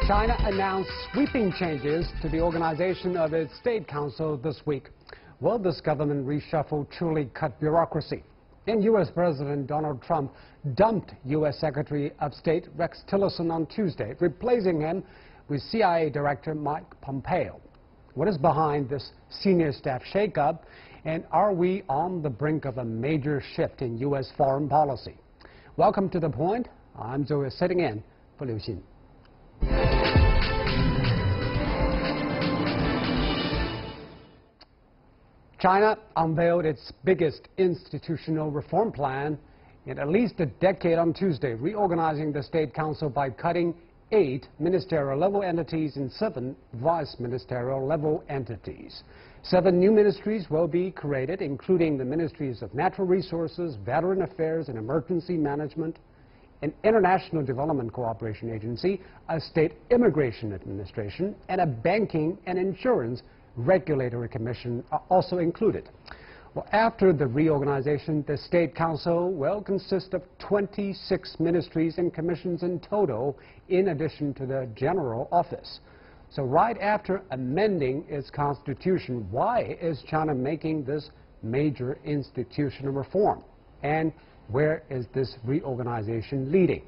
China announced sweeping changes to the organization of its state council this week. Will this government reshuffle truly cut bureaucracy? And U.S. President Donald Trump dumped U.S. Secretary of State Rex Tillerson on Tuesday, replacing him with CIA Director Mike Pompeo. What is behind this senior staff shakeup, and are we on the brink of a major shift in U.S. foreign policy? Welcome to The Point. I'm Zoe, sitting in for Liu Xin. China unveiled its biggest institutional reform plan in at least a decade on Tuesday, reorganizing the State Council by cutting 8 ministerial-level entities and 7 vice-ministerial-level entities. 7 new ministries will be created, including the Ministries of Natural Resources, Veteran Affairs and Emergency Management, an International Development Cooperation Agency, a State Immigration Administration, and a Banking and Insurance Regulatory Commission are also included. Well, after the reorganization, the State Council will consist of 26 ministries and commissions in total, in addition to the General Office. So right after amending its constitution, why is China making this major institutional reform? And where is this reorganization leading?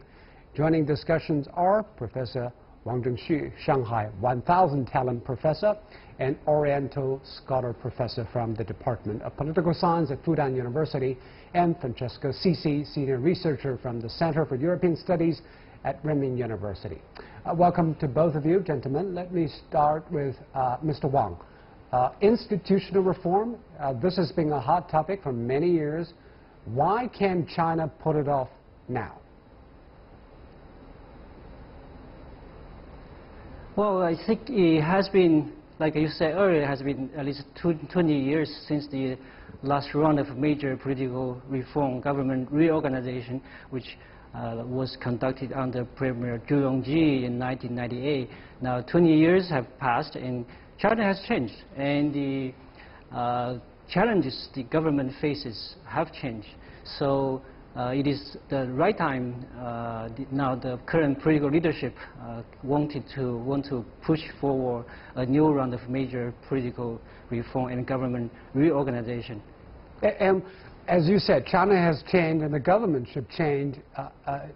Joining discussions are Professor Wang Zhengxu, Shanghai 1000 Talent Professor and Oriental Scholar Professor from the Department of Political Science at Fudan University, and Francesco Sisi, Senior Researcher from the Center for European Studies at Renmin University. Welcome to both of you, gentlemen. Let me start with Mr. Wang. Institutional reform, this has been a hot topic for many years. Why can't China put it off now? Well, I think it has been, like you said earlier, it has been at least 20 years since the last round of major political reform, government reorganization, which was conducted under Premier Zhu Yongji in 1998. Now 20 years have passed and China has changed, and the challenges the government faces have changed. So it is the right time now. The current political leadership want to push forward a new round of major political reform and government reorganization. And as you said, China has changed and the government should change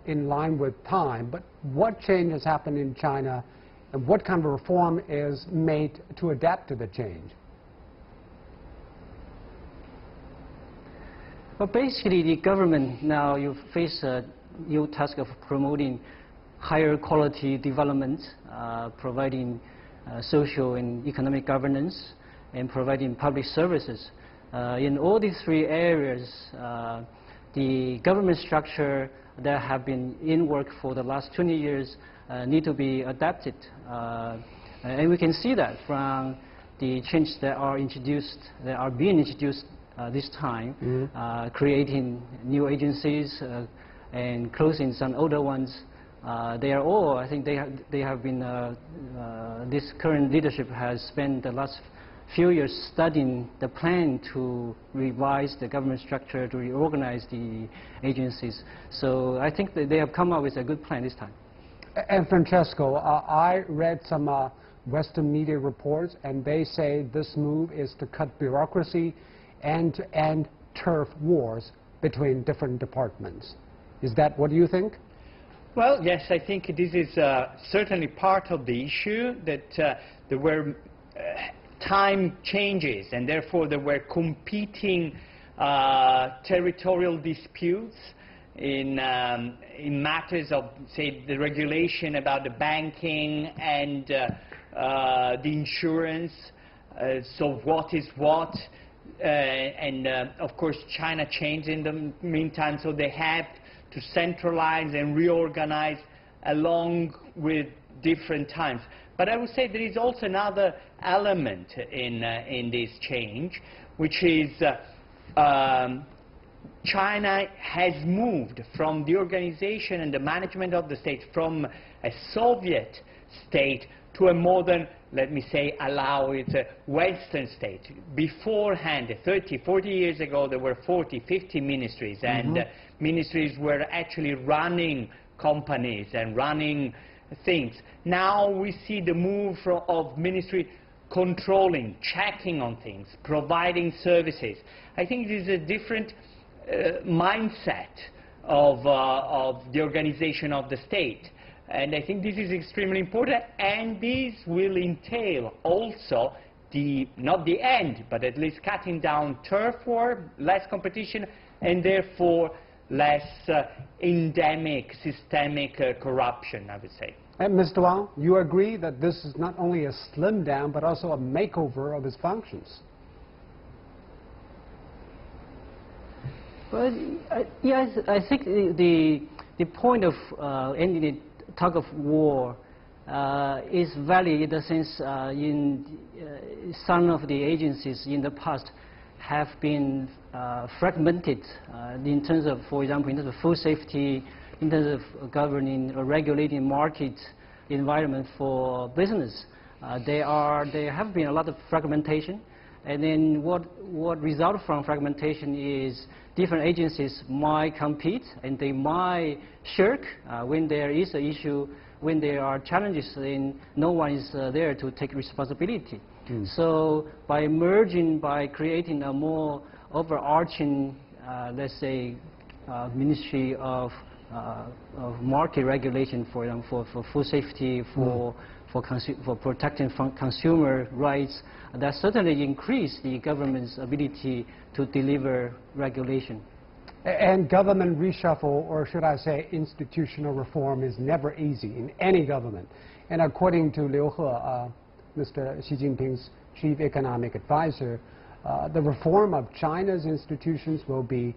in line with time. But what change has happened in China, and what kind of reform is made to adapt to the change? Well, basically, the government now you face a new task of promoting higher quality development, providing social and economic governance, and providing public services. In all these 3 areas, the government structure that have been in work for the last 20 years need to be adapted. And we can see that from the changes that are being introduced this time, creating new agencies and closing some older ones. They are all, I think they have been, this current leadership has spent the last few years studying the plan to revise the government structure, to reorganize the agencies. So I think that they have come up with a good plan this time. And Francesco, I read some Western media reports, and they say this move is to cut bureaucracy and to end turf wars between different departments. Is that what you think? Well, yes, I think this is certainly part of the issue, that there were time changes, and therefore there were competing territorial disputes in matters of, say, the regulation about the banking and the insurance, so what is what. And of course China changed in the meantime, so they had to centralize and reorganize along with different times. But I would say there is also another element in this change, which is China has moved from the organization and the management of the state from a Soviet state to a modern, let me say, allow it, Western state. Beforehand, 30, 40 years ago, there were 40, 50 ministries, and ministries were actually running companies and running things. Now we see the move of ministry controlling, checking on things, providing services. I think it is a different mindset of the organization of the state. And I think this is extremely important, and this will entail also not the end, but at least cutting down turf war, less competition, and therefore less endemic, systemic corruption, I would say. And Mr. Wang, you agree that this is not only a slim down, but also a makeover of his functions? Well, yes, I think the point of ending the tug of war is valid in the sense some of the agencies in the past have been fragmented in terms of, for example, in terms of food safety, in terms of governing or regulating market environment for business. There have been a lot of fragmentation, and then what results from fragmentation is different agencies might compete and they might shirk when there is an issue, when there are challenges, then no one is there to take responsibility. So by merging, by creating a more overarching, let's say, Ministry of Market Regulation, for example, for food safety, for protecting consumer rights, that certainly increase the government's ability to deliver regulation. And government reshuffle, or should I say institutional reform, is never easy in any government. And according to Liu He, Mr. Xi Jinping's chief economic advisor, the reform of China's institutions will be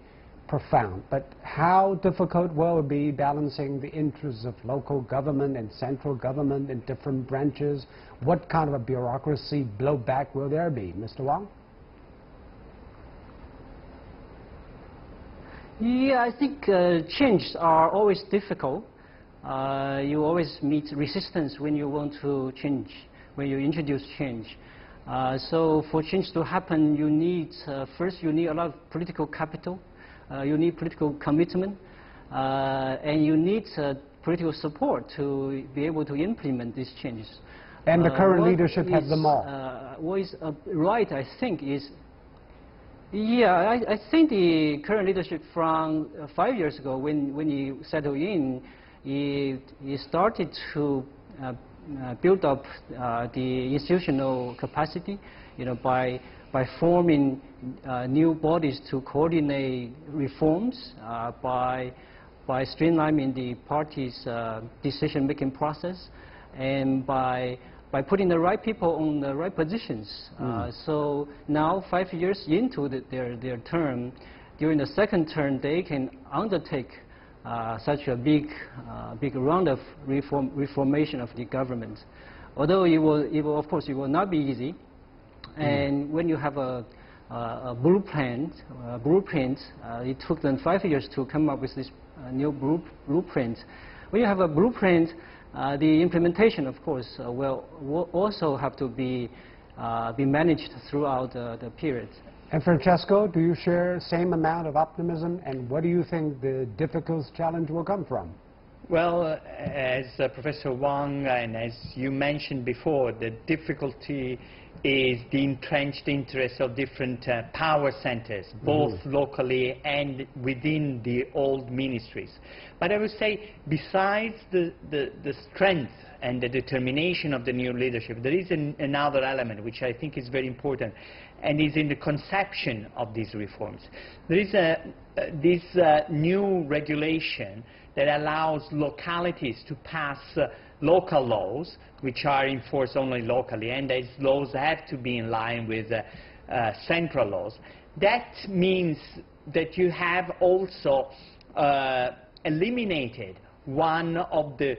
profound. But how difficult will it be balancing the interests of local government and central government in different branches? What kind of a bureaucracy blowback will there be, Mr. Wang? Yeah, I think changes are always difficult. You always meet resistance when you want to change, when you introduce change. So for change to happen, you need, first you need a lot of political capital, you need political commitment, and you need political support to be able to implement these changes. And the current leadership has them all. What is right, I think, is yeah, I think the current leadership from 5 years ago, when he settled in, he started to build up the institutional capacity, by forming new bodies to coordinate reforms, by streamlining the party's decision-making process, and by putting the right people on the right positions. So now, 5 years into their term, during the second term, they can undertake such a big round of reformation of the government. Although of course, it will not be easy. And when you have a blueprint, it took them 5 years to come up with this new blueprint. When you have a blueprint, the implementation, of course, will also have to be managed throughout the period. And Francesco, do you share the same amount of optimism, and what do you think the difficult challenge will come from? Well, as Professor Wang and as you mentioned before, the difficulty is the entrenched interests of different power centers, both locally and within the old ministries. But I would say, besides the strength and the determination of the new leadership, there is another element which I think is very important, and is in the conception of these reforms. There is this new regulation that allows localities to pass local laws, which are enforced only locally, and these laws have to be in line with central laws. That means that you have also eliminated one of the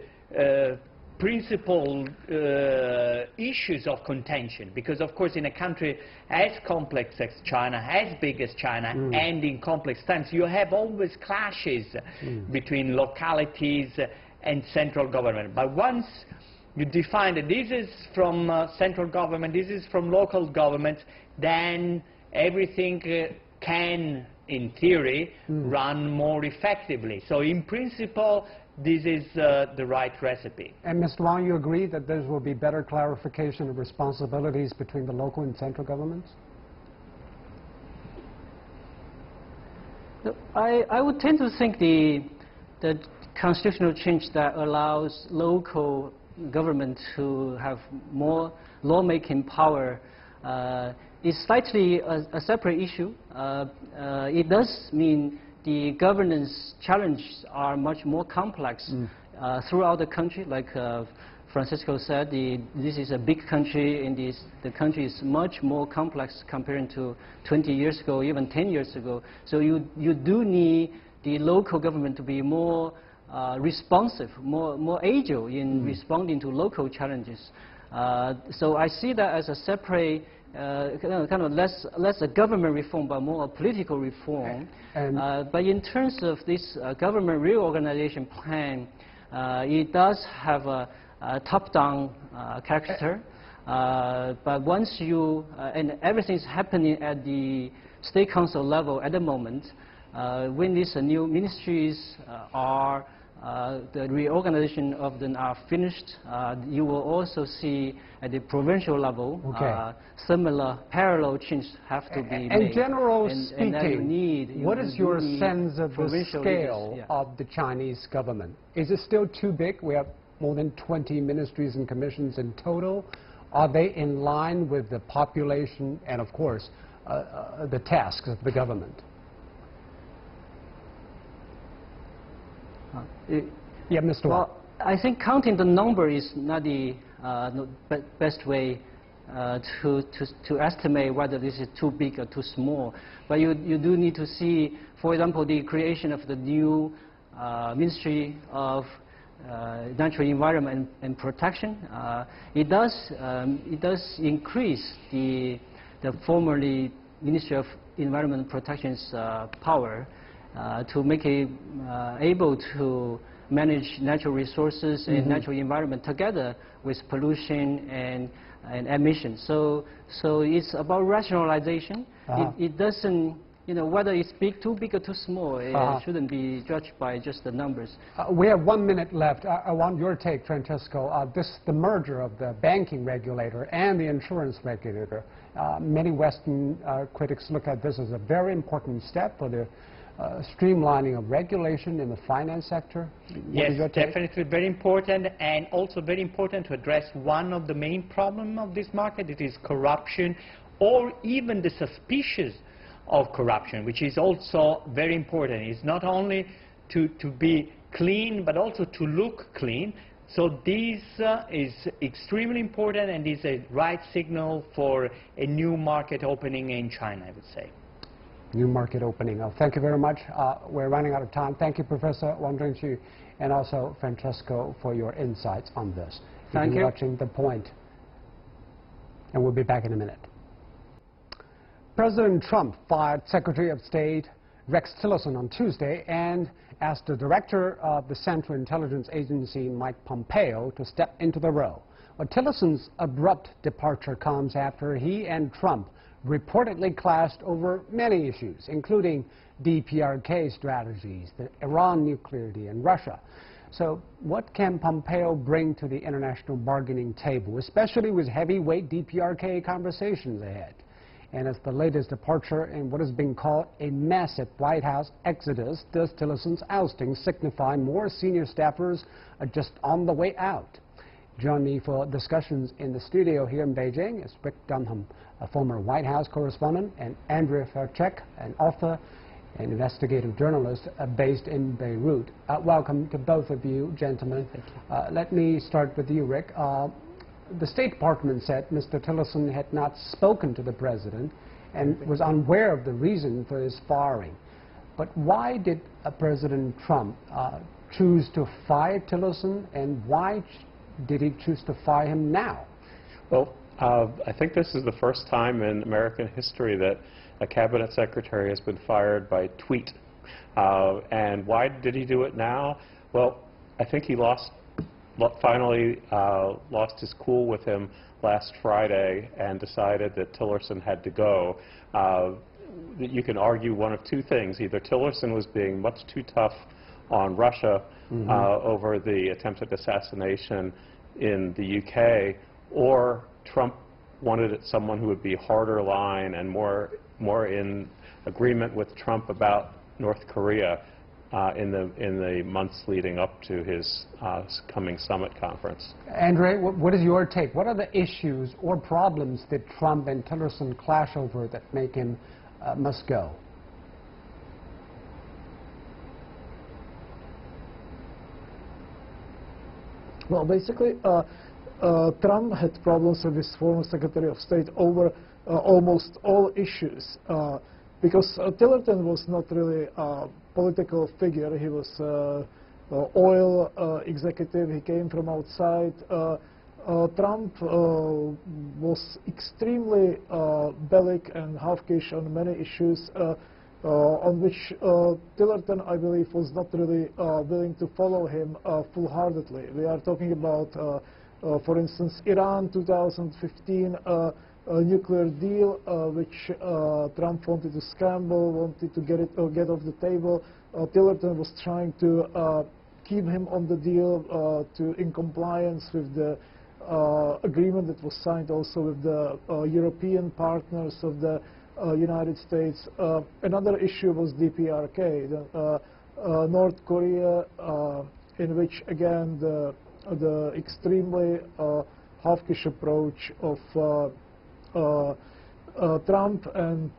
principal issues of contention, because of course in a country as complex as China, as big as China, and in complex times, you have always clashes between localities and central government. But once you define that this is from central government, this is from local government, then everything can, in theory, run more effectively. So in principle, this is the right recipe. And Mr. Wang, you agree that there will be better clarification of responsibilities between the local and central governments? I would tend to think the constitutional change that allows local government to have more lawmaking power is slightly a separate issue. It does mean the governance challenges are much more complex throughout the country. Like Francisco said, this is a big country, and the country is much more complex compared to 20 years ago, even 10 years ago. So you do need the local government to be more responsive, more agile in responding to local challenges. So I see that as a separate, kind of less a government reform, but more a political reform. But in terms of this government reorganization plan, it does have a top-down character. But once you, and everything's happening at the State Council level at the moment, when these new ministries are the reorganization of them are finished, you will also see at the provincial level similar parallel changes have to be made. And general speaking, and what is your sense of the scale of the Chinese government? Is it still too big? We have more than 20 ministries and commissions in total. Are they in line with the population and, of course, the tasks of the government? Yeah, Mr. Wang. Well, I think counting the number is not the best way to estimate whether this is too big or too small. But you do need to see, for example, the creation of the new Ministry of Natural Environment and Protection. It does increase the formerly Ministry of Environment and Protection's power to make it able to manage natural resources and natural environment together with pollution and emissions. So it's about rationalization. It doesn't, whether it's too big or too small, it shouldn't be judged by just the numbers. We have 1 minute left. I want your take, Francesco. The merger of the banking regulator and the insurance regulator. Many Western critics look at this as a very important step for the streamlining of regulation in the finance sector. Yes, definitely very important, and also very important to address one of the main problems of this market. It is corruption, or even the suspicion of corruption, which is also very important. It's not only to be clean, but also to look clean. So this is extremely important, and is a right signal for a new market opening in China, I would say. New market opening. Thank you very much. We're running out of time. Thank you, Professor Wang Zhengqu, and also Francesco, for your insights on this. Thank you. You're watching The Point, and we'll be back in a minute. President Trump fired Secretary of State Rex Tillerson on Tuesday and asked the director of the Central Intelligence Agency, Mike Pompeo, to step into the role. Well, Tillerson's abrupt departure comes after he and Trump reportedly clashed over many issues, including DPRK strategies, the Iran nuclear deal, and Russia. So what can Pompeo bring to the international bargaining table, especially with heavyweight DPRK conversations ahead? And as the latest departure in what has been called a massive White House exodus, does Tillerson's ousting signify more senior staffers are just on the way out? Join me for discussions in the studio here in Beijing is Rick Dunham, a former White House correspondent, and Andrea Faircheck, an author and investigative journalist based in Beirut. Welcome to both of you, gentlemen. Thank you. Let me start with you, Rick. The State Department said Mr. Tillerson had not spoken to the president and was unaware of the reason for his firing. But why did President Trump choose to fire Tillerson, and why did he choose to fire him now? Well, I think this is the first time in American history that a cabinet secretary has been fired by tweet. And why did he do it now? Well, I think he finally lost his cool with him last Friday and decided that Tillerson had to go. You can argue one of two things. Either Tillerson was being much too tough on Russia over the attempted assassination in the UK, or Trump wanted someone who would be harder line and more in agreement with Trump about North Korea in the months leading up to his coming summit conference. Andre, what is your take? What are the issues or problems that Trump and Tillerson clash over that make him must go? Well, basically, Trump had problems with his former Secretary of State over almost all issues. Because Tillerson was not really a political figure. He was oil executive. He came from outside. Trump was extremely bellic and hawkish on many issues on which Tillerson, I believe, was not really willing to follow him full-heartedly. We are talking about, for instance, Iran 2015 nuclear deal, which Trump wanted to scramble, wanted to get off the table. Tillerson was trying to keep him on the deal in compliance with the agreement that was signed also with the European partners of the United States. Another issue was DPRK, North Korea, in which again the extremely hawkish approach of Trump, and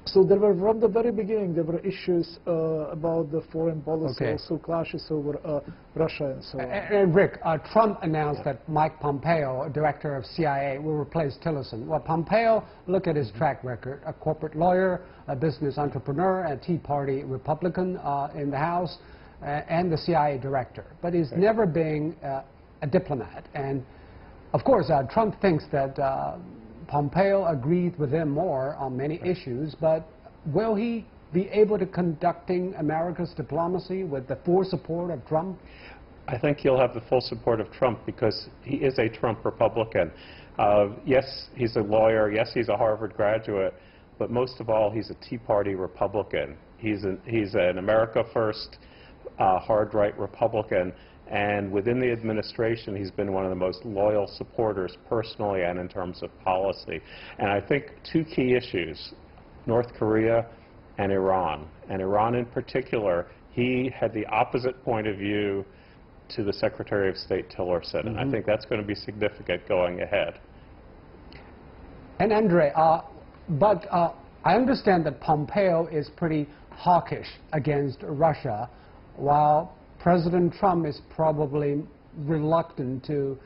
so there were, from the very beginning, there were issues about the foreign policy, also clashes over Russia and so on. And Rick, Trump announced that Mike Pompeo, director of CIA, will replace Tillerson. Well, Pompeo, look at his track record: a corporate lawyer, a business entrepreneur, a Tea Party Republican in the House, and the CIA director. But he's never been a diplomat. And of course, Trump thinks that Pompeo agreed with him more on many issues, but will he be able to conducting America's diplomacy with the full support of Trump? I think he'll have the full support of Trump because he is a Trump Republican. Yes, he's a lawyer. Yes, he's a Harvard graduate. But most of all, he's a Tea Party Republican. He's an America First, hard right Republican. And within the administration, he's been one of the most loyal supporters personally and in terms of policy. And I think two key issues, North Korea and Iran. And Iran in particular, he had the opposite point of view to the Secretary of State Tillerson. And I think that's going to be significant going ahead. And Andre, but I understand that Pompeo is pretty hawkish against Russia, while President Trump is probably reluctant to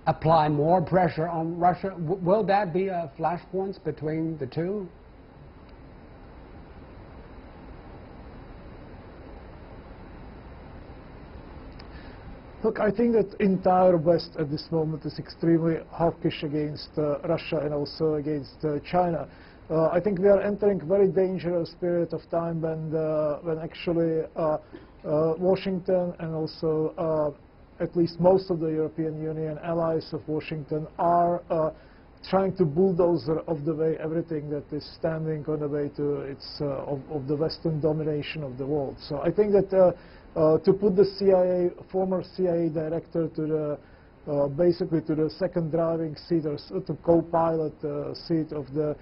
apply more pressure on Russia. Will that be a flashpoint between the two? Look, I think that entire West at this moment is extremely hawkish against Russia and also against China. I think we are entering a very dangerous period of time when actually Washington and also at least most of the European Union allies of Washington are trying to bulldoze of the way everything that is standing on the way to its of the Western domination of the world. So I think that to put the former CIA director to the basically to the second driving seat or to co-pilot seat of the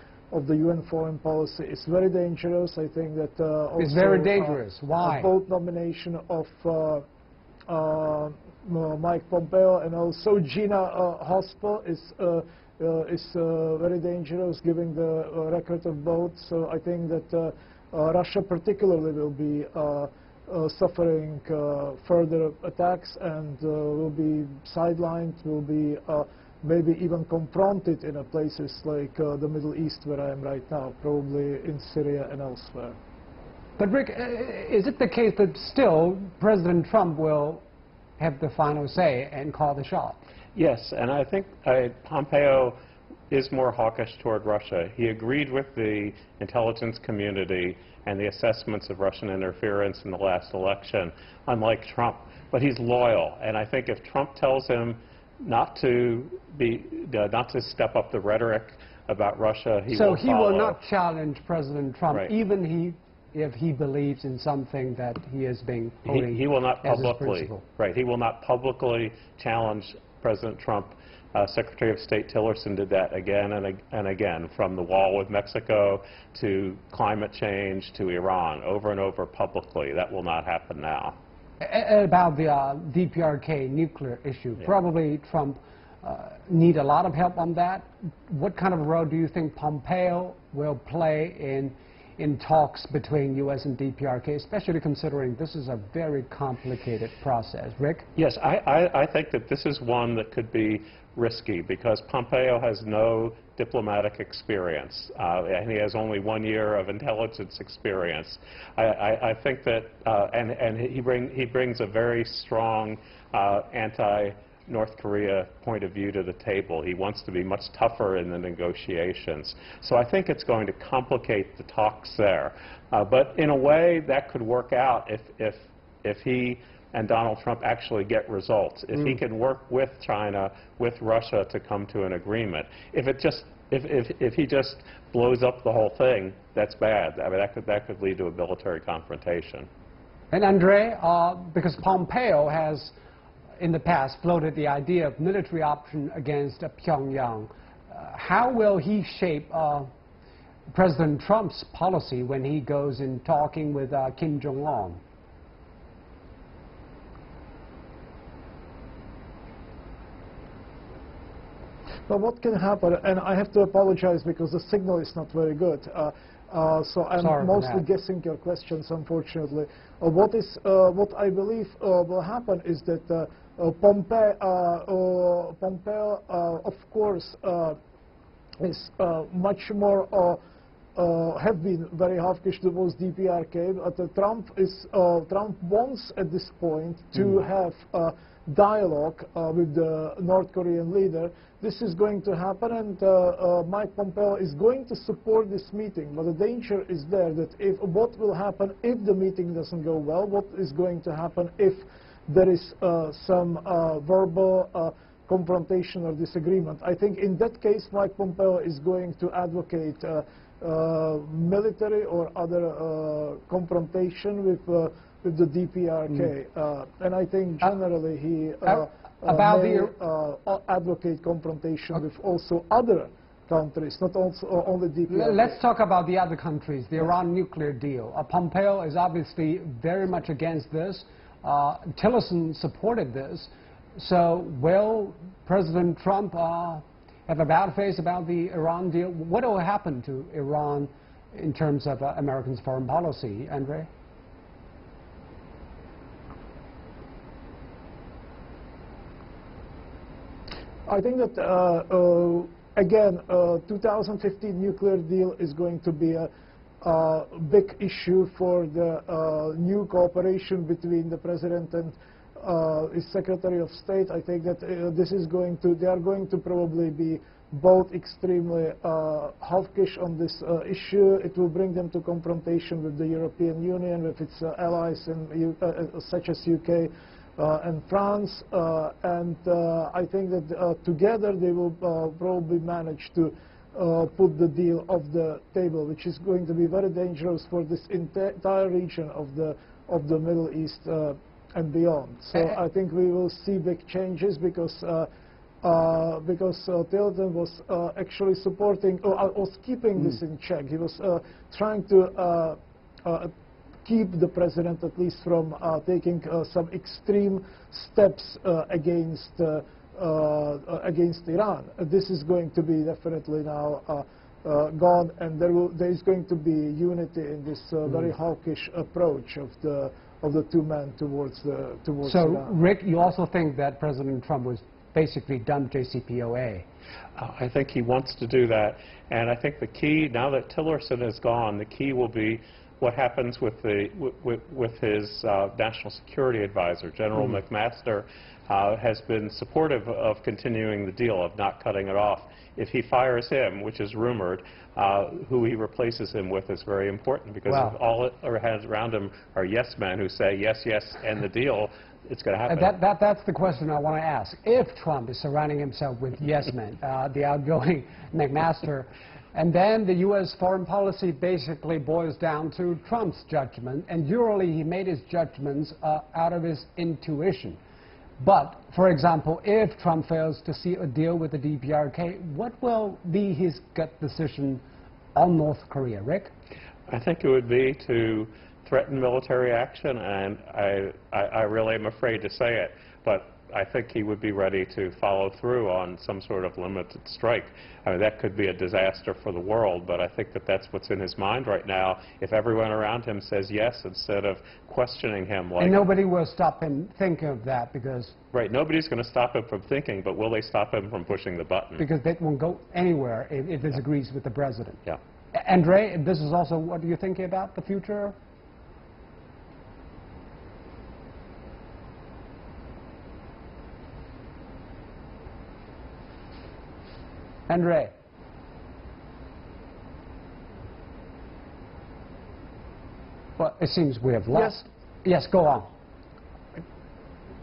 UN foreign policy is very dangerous. I think that also it's very dangerous. Why? Both nomination of Mike Pompeo and also Gina Haspel is very dangerous, given the record of both. So I think that Russia particularly will be suffering further attacks and will be sidelined, will be maybe even confronted in places like the Middle East, where I am right now, probably in Syria and elsewhere. But Rick, is it the case that still President Trump will have the final say and call the shot? Yes, and I think Pompeo is more hawkish toward Russia. He agreed with the intelligence community and the assessments of Russian interference in the last election, unlike Trump. But he's loyal, and I think if Trump tells him not to step up the rhetoric about Russia, he will follow. So he will not challenge President Trump, Right. even if he believes in something that he is being holding he will not as his publicly, principle. right, he will not publicly challenge President Trump. Secretary of State Tillerson did that again and again, from the wall with Mexico to climate change to Iran, over and over publicly. That will not happen now. About the DPRK nuclear issue, probably Trump need a lot of help on that. What kind of a role do you think Pompeo will play in talks between U.S. and DPRK, especially considering this is a very complicated process? Rick? Yes, I think that this is one that could be risky because Pompeo has no diplomatic experience, and he has only 1 year of intelligence experience. I think that, and he brings a very strong anti-North Korea point of view to the table. He wants to be much tougher in the negotiations. So I think it's going to complicate the talks there. But in a way, that could work out if he and Donald Trump actually get results. If he can work with China, with Russia to come to an agreement. If he just blows up the whole thing, that's bad. I mean, that could lead to a military confrontation. And Andre, because Pompeo has in the past floated the idea of military option against Pyongyang, how will he shape President Trump's policy when he goes in talking with Kim Jong-un? But what can happen, and I have to apologize because the signal is not very good, so I'm mostly guessing your questions, unfortunately. What I believe will happen is that Pompeo, of course, is much more have been very hawkish towards DPRK, but Trump wants at this point to have dialogue with the North Korean leader. This is going to happen, and Mike Pompeo is going to support this meeting. But the danger is there that what will happen if the meeting doesn't go well? What is going to happen if there is some verbal confrontation or disagreement? I think in that case, Mike Pompeo is going to advocate military or other confrontation with the DPRK, and I think generally he advocate confrontation with also other countries, not also only DPRK. Let's talk about the other countries, the Iran nuclear deal. Pompeo is obviously very much against this. Tillerson supported this. So will President Trump have a bad face about the Iran deal? What will happen to Iran in terms of Americans' foreign policy, Andre? I think that, again, 2015 nuclear deal is going to be a big issue for the new cooperation between the President and his Secretary of State. I think that they are going to probably be both extremely hawkish on this issue. It will bring them to confrontation with the European Union, with its allies such as UK and France, and I think that together they will probably manage to put the deal off the table, which is going to be very dangerous for this entire region of the Middle East and beyond. So I think we will see big changes because Tillerson was actually supporting, or was keeping this in check. He was trying to keep the president at least from taking some extreme steps against Iran. This is going to be definitely now gone, and there is going to be unity in this very hawkish approach of the two men towards Iran. So, Rick, you also think that President Trump was basically done JCPOA? I think he wants to do that, and I think the key, now that Tillerson is gone, the key will be what happens with his national security advisor. General McMaster has been supportive of continuing the deal, of not cutting it off. If he fires him, which is rumored, who he replaces him with is very important, because if all it has around him are yes men who say yes, yes, end the deal, it's going to happen. That's the question I want to ask. If Trump is surrounding himself with yes men, the outgoing McMaster And then the U.S. foreign policy basically boils down to Trump's judgment, and usually he made his judgments out of his intuition. But, for example, if Trump fails to see a deal with the DPRK, what will be his gut decision on North Korea? Rick? I think it would be to threaten military action, and I really am afraid to say it, but I think he would be ready to follow through on some sort of limited strike. I mean, that could be a disaster for the world, but I think that that's what's in his mind right now. If everyone around him says yes instead of questioning him, like... And nobody will stop him thinking of that because... Right, nobody's going to stop him from thinking, but will they stop him from pushing the button? Because they won't go anywhere if it disagrees with the president. Yeah. Andre, this is also what you're thinking about the future? Andre. Well, it seems we have lost. Yes, go on.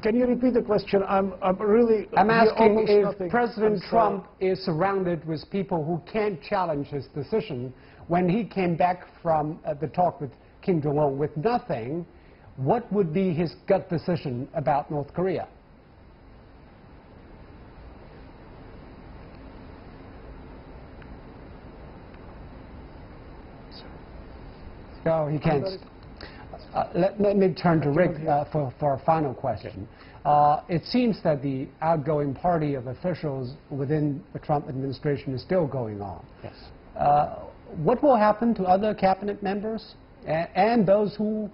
Can you repeat the question? I'm asking if President Trump is surrounded with people who can't challenge his decision. When he came back from the talk with Kim Jong-un with nothing, what would be his gut decision about North Korea? No, he can't. Let me turn to Rick for a final question. It seems that the outgoing party of officials within the Trump administration is still going on. Yes. What will happen to other cabinet members and those who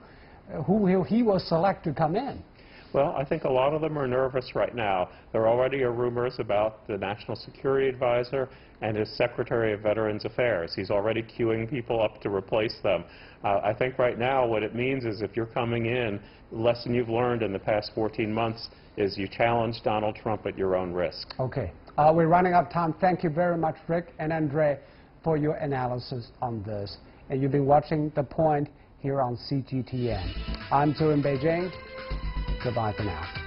he will select to come in? Well, I think a lot of them are nervous right now. There already are rumors about the National Security Advisor and his Secretary of Veterans Affairs. He's already queuing people up to replace them. I think right now what it means is if you're coming in, the lesson you've learned in the past 14 months is you challenge Donald Trump at your own risk. Okay. We're running out of time. Thank you very much, Rick and Andre, for your analysis on this. And you've been watching The Point here on CGTN. I'm Zhu in Beijing. Goodbye for now.